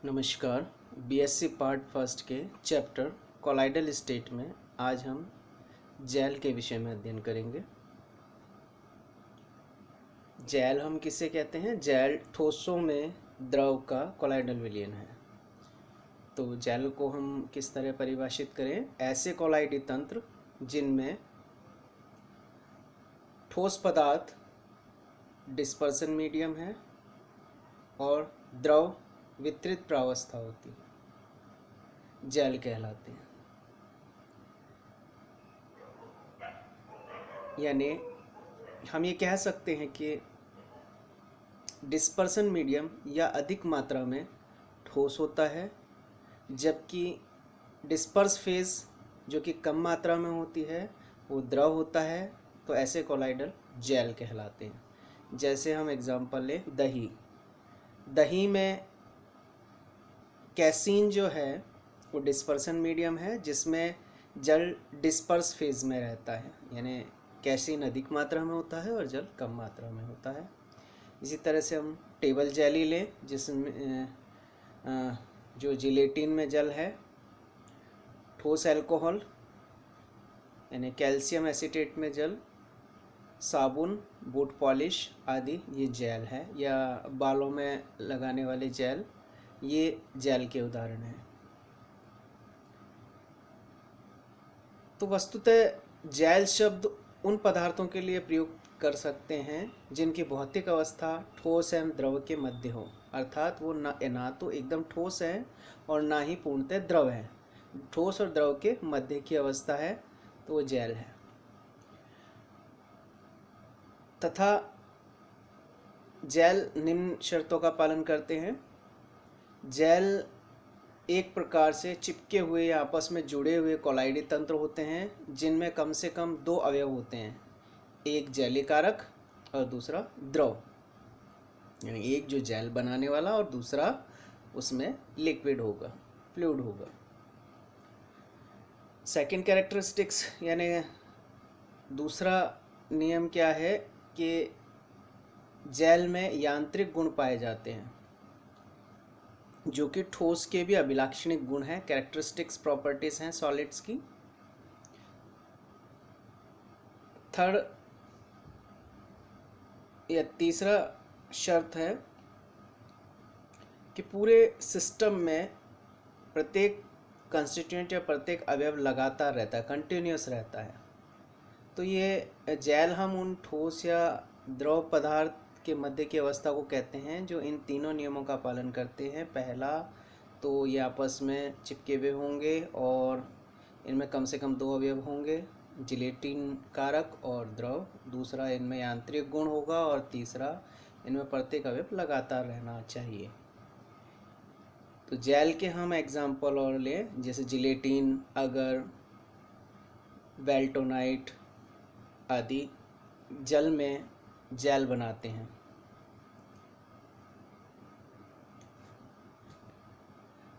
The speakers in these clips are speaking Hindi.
नमस्कार। बीएससी पार्ट फर्स्ट के चैप्टर कोलाइडल स्टेट में आज हम जैल के विषय में अध्ययन करेंगे। जैल हम किसे कहते हैं? जैल ठोसों में द्रव का कोलाइडल विलयन है। तो जैल को हम किस तरह परिभाषित करें? ऐसे कोलाइडी तंत्र जिनमें ठोस पदार्थ डिस्पर्सन मीडियम है और द्रव वितरित प्रावस्था होती है, जैल कहलाते हैं। यानी हम ये कह सकते हैं कि डिस्पर्सन मीडियम या अधिक मात्रा में ठोस होता है, जबकि डिस्पर्स फेज जो कि कम मात्रा में होती है वो द्रव होता है। तो ऐसे कोलाइडल जैल कहलाते हैं। जैसे हम एग्जांपल लें, दही में कैसीन जो है वो डिस्पर्सन मीडियम है, जिसमें जल डिस्पर्स फेज में रहता है, यानी कैसीन अधिक मात्रा में होता है और जल कम मात्रा में होता है। इसी तरह से हम टेबल जेली लें, जिसमें जो जिलेटिन में जल है, ठोस अल्कोहल यानी कैल्शियम एसीटेट में जल, साबुन, बूट पॉलिश आदि ये जैल है, या बालों में लगाने वाले जैल, ये जैल के उदाहरण हैं। तो वस्तुतः जैल शब्द उन पदार्थों के लिए प्रयोग कर सकते हैं जिनकी भौतिक अवस्था ठोस एवं द्रव के मध्य हो, अर्थात वो ना तो एकदम ठोस है और ना ही पूर्णतः द्रव है। ठोस और द्रव के मध्य की अवस्था है तो वो जैल है। तथा जैल निम्न शर्तों का पालन करते हैं। जैल एक प्रकार से चिपके हुए या आपस में जुड़े हुए कोलाइडी तंत्र होते हैं जिनमें कम से कम दो अवयव होते हैं, एक जैलीकारक और दूसरा द्रव, यानी एक जो जैल बनाने वाला और दूसरा उसमें लिक्विड होगा, फ्लूइड होगा। सेकंड कैरेक्टरिस्टिक्स यानी दूसरा नियम क्या है कि जैल में यांत्रिक गुण पाए जाते हैं जो कि ठोस के भी अभिलाक्षणिक गुण हैं, कैरेक्टरिस्टिक्स प्रॉपर्टीज हैं सॉलिड्स की। थर्ड या तीसरा शर्त है कि पूरे सिस्टम में प्रत्येक कंस्टिट्यूएंट या प्रत्येक अवयव लगातार रहता है, कंटिन्यूस रहता है। तो ये जैल हम उन ठोस या द्रव पदार्थ के मध्य की अवस्था को कहते हैं जो इन तीनों नियमों का पालन करते हैं। पहला तो ये आपस में चिपके हुए होंगे और इनमें कम से कम दो अवयव होंगे, जिलेटिन कारक और द्रव। दूसरा, इनमें यांत्रिक गुण होगा और तीसरा, इनमें प्रत्येक अवयव लगातार रहना चाहिए। तो जैल के हम एग्जाम्पल और लें, जैसे जिलेटिन, अगर, बेल्टोनाइट आदि जल में जैल बनाते हैं।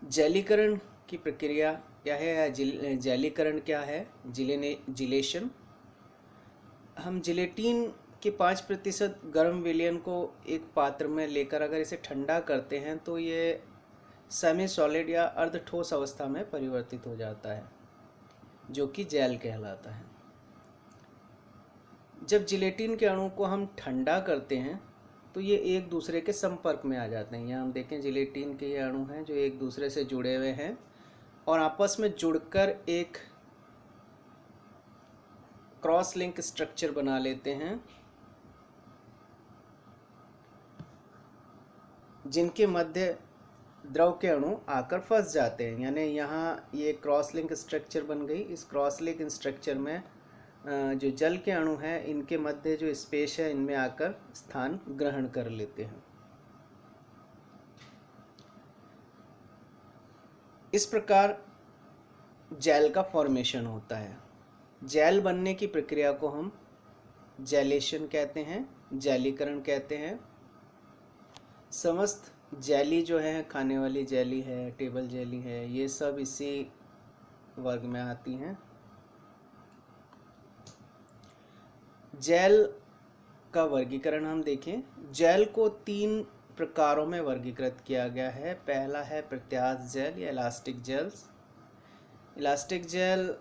जैलीकरण की प्रक्रिया क्या है या जैलीकरण क्या है? जिलेशन। हम जिलेटिन के 5% गर्म विलयन को एक पात्र में लेकर अगर इसे ठंडा करते हैं तो ये सेमी सॉलिड या अर्ध ठोस अवस्था में परिवर्तित हो जाता है, जो कि जैल कहलाता है। जब जिलेटिन के अणु को हम ठंडा करते हैं तो ये एक दूसरे के संपर्क में आ जाते हैं। यहाँ हम देखें, जिलेटिन के ये अणु हैं जो एक दूसरे से जुड़े हुए हैं और आपस में जुड़कर एक क्रॉस लिंक स्ट्रक्चर बना लेते हैं, जिनके मध्य द्रव के अणु आकर फंस जाते हैं। यानी यहाँ ये क्रॉस लिंक स्ट्रक्चर बन गई। इस क्रॉस लिंक स्ट्रक्चर में जो जल के अणु हैं, इनके मध्य जो स्पेस है, इनमें आकर स्थान ग्रहण कर लेते हैं। इस प्रकार जैल का फॉर्मेशन होता है। जैल बनने की प्रक्रिया को हम जैलेशन कहते हैं, जैलीकरण कहते हैं। समस्त जैली जो है, खाने वाली जैली है, टेबल जैली है, ये सब इसी वर्ग में आती हैं। जैल का वर्गीकरण हम देखें, जैल को 3 प्रकारों में वर्गीकृत किया गया है। पहला है प्रत्यास्थ जेल या इलास्टिक जेल्स। इलास्टिक जेल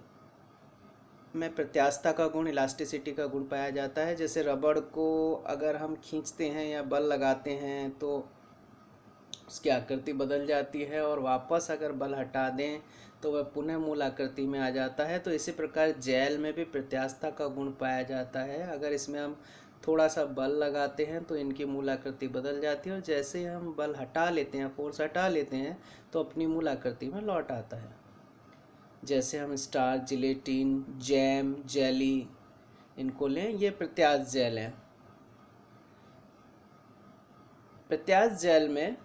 में प्रत्यास्थता का गुण, इलास्टिसिटी का गुण पाया जाता है। जैसे रबड़ को अगर हम खींचते हैं या बल लगाते हैं तो उसकी आकृति बदल जाती है, और वापस अगर बल हटा दें तो वह पुनः मूल आकृति में आ जाता है। तो इसी प्रकार जेल में भी प्रत्यास्थता का गुण पाया जाता है। अगर इसमें हम थोड़ा सा बल लगाते हैं तो इनकी मूल आकृति बदल जाती है, और जैसे हम बल हटा लेते हैं, फोर्स हटा लेते हैं, तो अपनी मूल आकृति में लौट आता है। जैसे हम स्टार्च, जिलेटिन, जैम, जेली इनको लें, ये प्रत्यास्थ जेल हैं। प्रत्यास्थ जेल में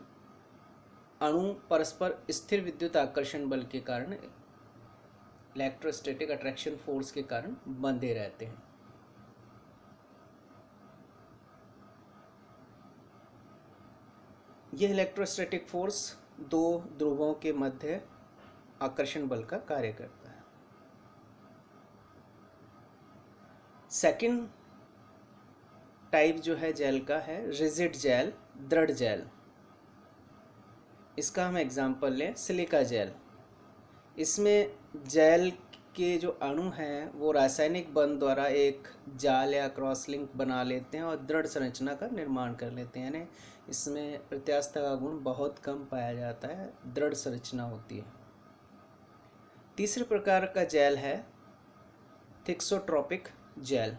अणु परस्पर स्थिर विद्युत आकर्षण बल के कारण, इलेक्ट्रोस्टैटिक अट्रैक्शन फोर्स के कारण बंधे रहते हैं। यह इलेक्ट्रोस्टैटिक फोर्स दो ध्रुवों के मध्य आकर्षण बल का कार्य करता है। सेकंड टाइप जो है जेल का है रिजिड जेल, दृढ़ जेल। इसका हम एग्जांपल लें सिलिका जेल। इसमें जेल के जो अणु हैं वो रासायनिक बंध द्वारा एक जाल या क्रॉस लिंक बना लेते हैं और दृढ़ संरचना का निर्माण कर लेते हैं, यानी इसमें प्रत्यास्थता का गुण बहुत कम पाया जाता है, दृढ़ संरचना होती है। तीसरे प्रकार का जेल है थिक्सोट्रोपिक जेल।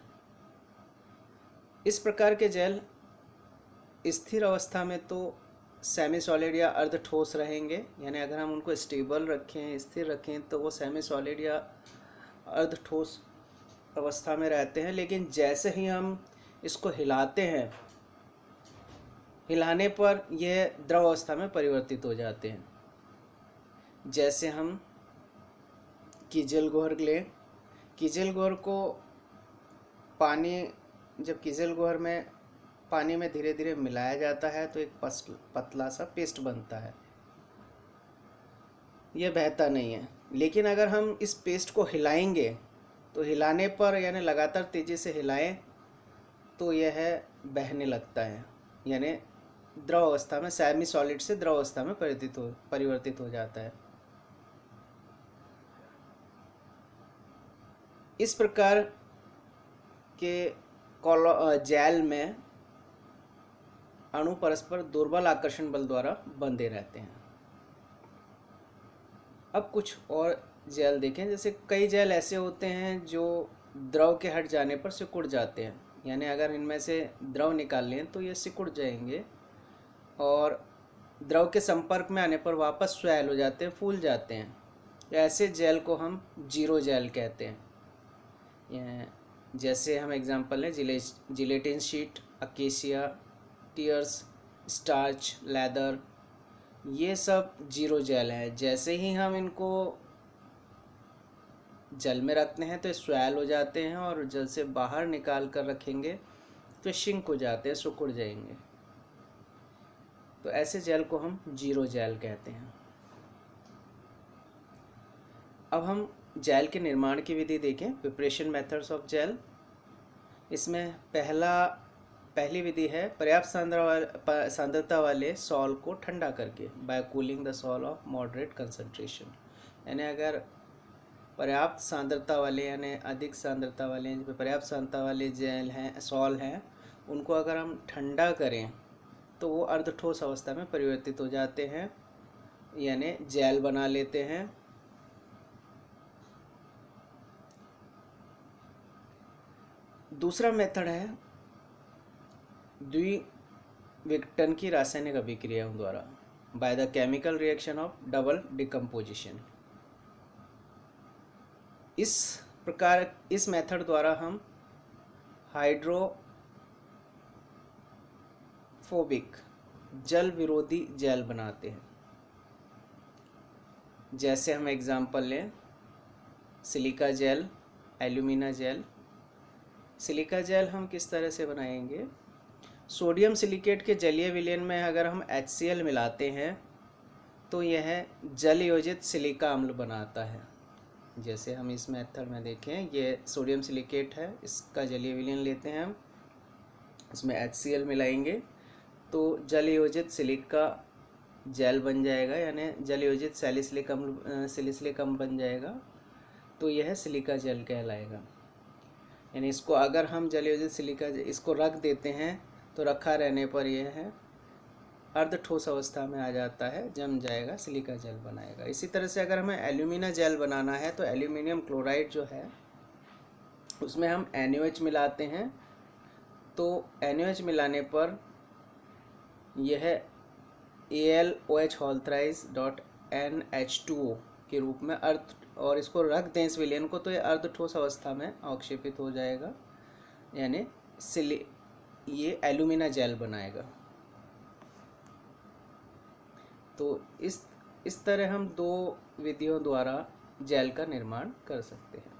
इस प्रकार के जेल स्थिर अवस्था में तो सेमी सॉलिड या अर्ध ठोस रहेंगे, यानी अगर हम उनको स्टेबल रखें, स्थिर रखें, तो वो सेमी सॉलिड या अर्ध ठोस अवस्था में रहते हैं। लेकिन जैसे ही हम इसको हिलाते हैं, हिलाने पर यह द्रव अवस्था में परिवर्तित हो जाते हैं। जैसे हम कीजल गोहर लें, कीजल गोहर को जब कीजल गोहर में पानी में धीरे धीरे मिलाया जाता है तो एक पतला सा पेस्ट बनता है, यह बहता नहीं है। लेकिन अगर हम इस पेस्ट को हिलाएंगे तो हिलाने पर, यानी लगातार तेज़ी से हिलाएं, तो यह बहने लगता है, यानी द्रव अवस्था में, सेमी सॉलिड से द्रव अवस्था में परिवर्तित हो जाता है। इस प्रकार के जेल में अणु परस्पर दुर्बल आकर्षण बल द्वारा बंधे रहते हैं। अब कुछ और जेल देखें। जैसे कई जेल ऐसे होते हैं जो द्रव के हट जाने पर सिकुड़ जाते हैं, यानी अगर इनमें से द्रव निकाल लें तो ये सिकुड़ जाएंगे, और द्रव के संपर्क में आने पर वापस स्वैल हो जाते हैं, फूल जाते हैं। ऐसे जेल को हम जीरो जेल कहते हैं। जैसे हम एग्जांपल लें gelatin sheet, acacia, tears, starch, leather, ये सब जीरो जेल है। जैसे ही हम इनको जल में रखते हैं तो स्वैल हो जाते हैं, और जल से बाहर निकाल कर रखेंगे तो शिंक हो जाते हैं, सिकुड़ जाएंगे। तो ऐसे जेल को हम जीरो जेल कहते हैं। अब हम जेल के निर्माण की विधि देखें, प्रिपरेशन मेथड्स ऑफ जेल। इसमें पहली विधि है पर्याप्त सांद्रता वाले सॉल को ठंडा करके, by cooling the sol of moderate concentration. यानी अगर पर्याप्त सांद्रता वाले, यानी अधिक सांद्रता वाले, पर्याप्त सांद्रता वाले जेल हैं, सॉल हैं, उनको अगर हम ठंडा करें तो वो अर्धठोस अवस्था में परिवर्तित हो जाते हैं, यानी जेल बना लेते हैं। दूसरा मेथड है द्विविघटन की रासायनिक अभिक्रियाओं द्वारा, by the chemical reaction of double decomposition. इस प्रकार इस मेथड द्वारा हम हाइड्रोफोबिक जल विरोधी जेल बनाते हैं। जैसे हम एग्जांपल लें silica gel, alumina gel. Silica gel हम किस तरह से बनाएंगे? सोडियम सिलिकेट के जलीय विलयन में अगर हम HCl मिलाते हैं तो यह जल योजित सिलिका अम्ल बनाता है। जैसे हम इस मेथड में देखें, ये सोडियम सिलिकेट है, इसका जलीय विलयन लेते हैं हम, इसमें HCl मिलाएंगे तो जल योजित सिलिका जेल बन जाएगा, यानी जल योजित सैलिसिलिक अम्ल बन जाएगा। तो यह सिलिका जेल कहलाएगा। यानी इसको अगर हम जल योजित सिलिका इसको रख देते हैं तो रखा रहने पर यह है अर्ध ठोस अवस्था में आ जाता है, जम जाएगा, सिलिका जेल बनाएगा। इसी तरह से अगर हमें एल्यूमिना जेल बनाना है तो एल्यूमिनियम क्लोराइड जो है उसमें हम NaOH मिलाते हैं। तो NaOH मिलाने पर यह AlOH⁻NH2O के रूप में और इसको रख दें इस विलयन को तो ये अर्ध ठोस अवस्था में अवक्षेपित हो जाएगा, यानी ये एल्यूमिना जेल बनाएगा। तो इस तरह हम दो विधियों द्वारा जेल का निर्माण कर सकते हैं।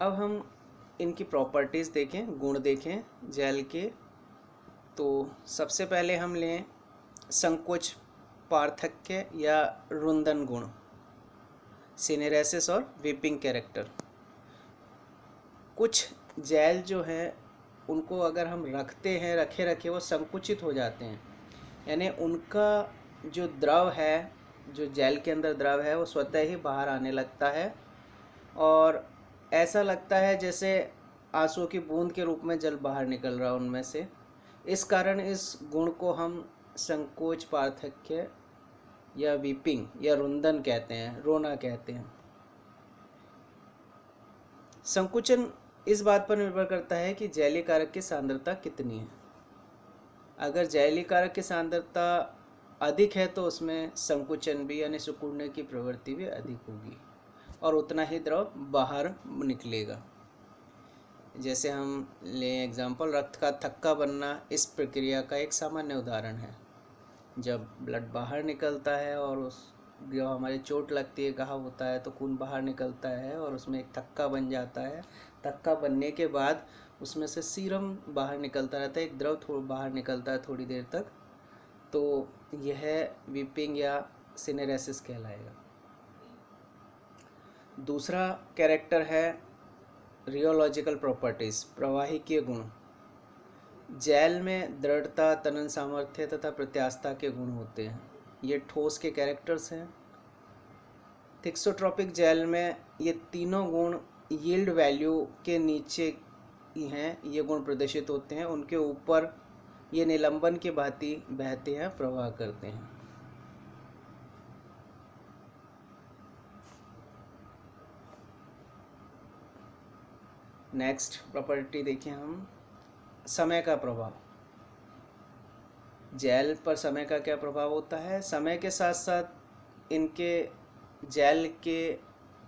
अब हम इनकी प्रॉपर्टीज़ देखें, गुण देखें जेल के। तो सबसे पहले हम लें संकोच पार्थक्य या रुंदन गुण, सिनेरेसिस और वीपिंग कैरेक्टर। कुछ जेल जो है उनको अगर हम रखते हैं रखे वो संकुचित हो जाते हैं, यानी उनका जो द्रव है, जो जेल के अंदर द्रव है वो स्वतः ही बाहर आने लगता है और ऐसा लगता है जैसे आंसू की बूंद के रूप में जल बाहर निकल रहा है उनमें से। इस कारण इस गुण को हम संकोच पार्थक्य या वीपिंग या रुंदन कहते हैं, रोना कहते हैं। संकुचन इस बात पर निर्भर करता है कि जैलीय कारक की सांद्रता कितनी है। अगर जैलीय कारक की सांद्रता अधिक है तो उसमें संकुचन भी यानी सिकुड़ने की प्रवृत्ति भी अधिक होगी और उतना ही द्रव बाहर निकलेगा। जैसे हम लें एग्जाम्पल, रक्त का थक्का बनना इस प्रक्रिया का एक सामान्य उदाहरण है। जब ब्लड बाहर निकलता है और उस जो हमारी चोट लगती है, घाव होता है, तो खून बाहर निकलता है और उसमें एक थक्का बन जाता है। थक्का बनने के बाद उसमें से सीरम बाहर निकलता रहता है, एक द्रव बाहर निकलता है थोड़ी देर तक। तो यह वीपिंग या सिनेरेसिस कहलाएगा। दूसरा कैरेक्टर है रियोलॉजिकल प्रॉपर्टीज़, प्रवाहिकीय गुण। जेल में दृढ़ता, तनन सामर्थ्य तथा प्रत्यास्थता के गुण होते हैं। ये ठोस के कैरेक्टर्स हैं। थिक्सोट्रॉपिक जेल में ये तीनों गुण यील्ड वैल्यू के नीचे ही हैं, ये गुण प्रदर्शित होते हैं। उनके ऊपर ये निलंबन की भांति बहते हैं, प्रवाह करते हैं। नेक्स्ट प्रॉपर्टी देखें हम, समय का प्रभाव। जेल पर समय का क्या प्रभाव होता है? समय के साथ साथ इनके जेल के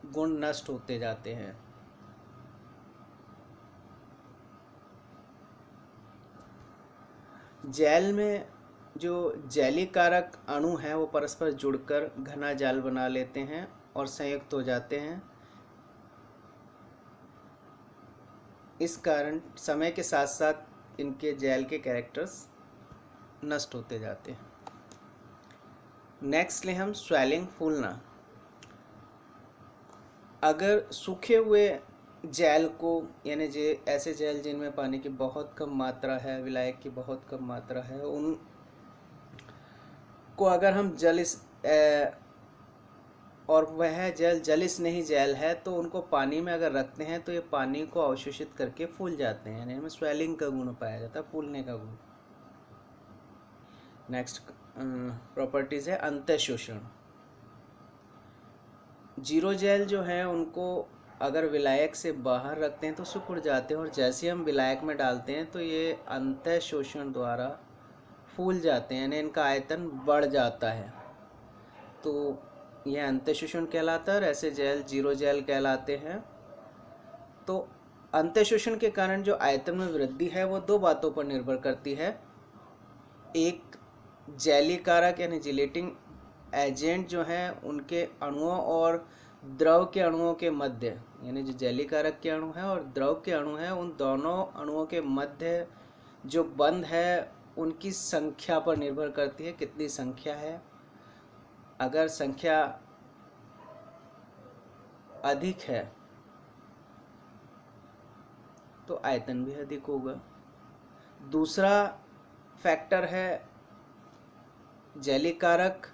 गुण नष्ट होते जाते हैं। जेल में जो जैलीय कारक अणु हैं वो परस्पर जुड़कर घना जाल बना लेते हैं और संयुक्त हो जाते हैं। इस कारण समय के साथ साथ इनके जेल के कैरेक्टर्स नष्ट होते जाते हैं। नेक्स्ट ले हम स्वेलिंग, फूलना। अगर सूखे हुए जेल को, यानी ऐसे जेल जिनमें पानी की बहुत कम मात्रा है, विलायक की बहुत कम मात्रा है, उन को अगर हम और वह जेल जलिस नहीं जेल है तो उनको पानी में अगर रखते हैं तो ये पानी को अवशोषित करके फूल जाते हैं, यानी इनमें स्वेलिंग का गुण पाया जाता है, फूलने का गुण। नेक्स्ट प्रॉपर्टीज है अंतः शोषण। जीरो जेल जो है उनको अगर विलायक से बाहर रखते हैं तो सिकुड़ जाते हैं और जैसे हम विलायक में डालते हैं तो ये अंतः शोषण द्वारा फूल जाते हैं, यानी इनका आयतन बढ़ जाता है। तो यह अंतः शोषण कहलाता है और ऐसे जेल जीरो जेल कहलाते हैं। तो अंतः शोषण के कारण जो आयतन में वृद्धि है वो दो बातों पर निर्भर करती है। एक, जैलीय कारक यानी जिलेटिंग एजेंट जो हैं उनके अणुओं और द्रव के अणुओं के मध्य, यानी जो जैलीय कारक के अणु हैं और द्रव के अणु हैं, उन दोनों अणुओं के मध्य जो बंध है उनकी संख्या पर निर्भर करती है, कितनी संख्या है। अगर संख्या अधिक है तो आयतन भी अधिक होगा। दूसरा फैक्टर है जैलीकारक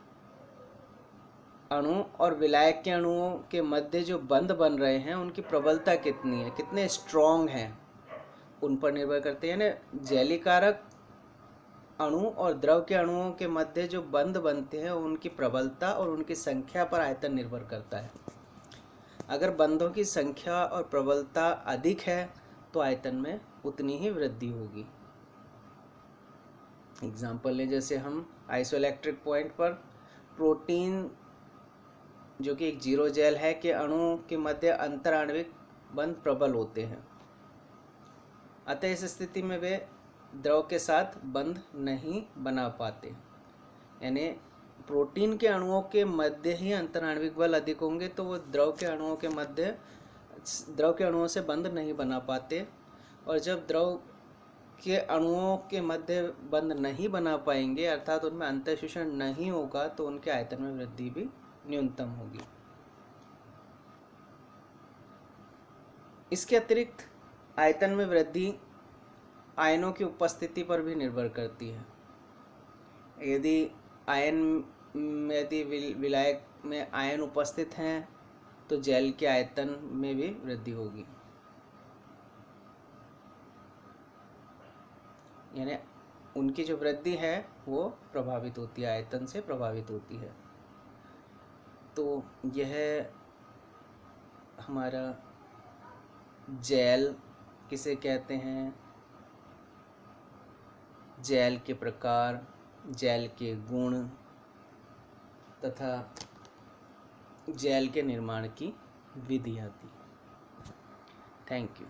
अणु और विलायक के अणुओं के मध्य जो बंध बन रहे हैं उनकी प्रबलता कितनी है, कितने स्ट्रॉन्ग हैं, उन पर निर्भर करते हैं। यानी जैलीकारक अणु और द्रव के अणुओं के मध्य जो बंध बनते हैं उनकी प्रबलता और उनकी संख्या पर आयतन निर्भर करता है। अगर बंधों की संख्या और प्रबलता अधिक है तो आयतन में उतनी ही वृद्धि होगी। एग्जाम्पल ले, जैसे हम आइसोइलेक्ट्रिक पॉइंट पर प्रोटीन जो कि एक जीरो जेल है के अणुओं के मध्य अंतर आणविक बंध प्रबल होते हैं, अतः इस स्थिति में वे द्रव के साथ बंध नहीं बना पाते। यानी प्रोटीन के अणुओं के मध्य ही अंतर आणविक बल अधिक होंगे तो वो द्रव के अणुओं से बंध नहीं बना पाते, और जब द्रव के अणुओं के मध्य बंध नहीं बना पाएंगे अर्थात उनमें अंतःशोषण नहीं होगा तो उनके आयतन में वृद्धि भी न्यूनतम होगी। इसके अतिरिक्त आयतन में वृद्धि आयनों की उपस्थिति पर भी निर्भर करती है। यदि विलायक में आयन उपस्थित हैं तो जेल के आयतन में भी वृद्धि होगी। यानी उनकी जो वृद्धि है वो प्रभावित होती है, आयतन से प्रभावित होती है। तो यह हमारा जेल किसे कहते हैं, जेल के प्रकार, जेल के गुण तथा जेल के निर्माण की विधियाँ थी। Thank you.